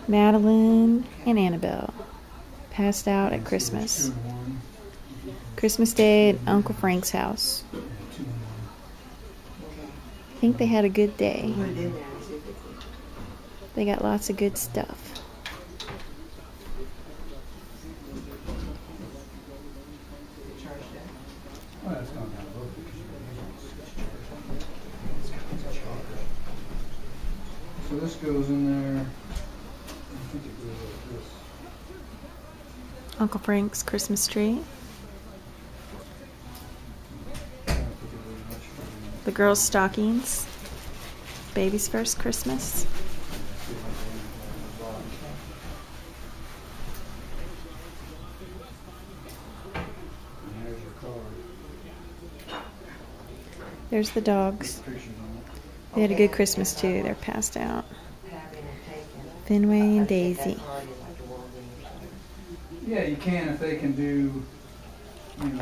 Madeline and Annabelle passed out at Christmas. Christmas Day at Uncle Frank's house. I think they had a good day. They got lots of good stuff. So this goes in there. I think it goes like this. Uncle Frank's Christmas tree. The girls' stockings. Baby's first Christmas. There's your card. There's the dogs. They had a good Christmas too. They're passed out. Fenway and Daisy. Yeah, you can if they can do, you know.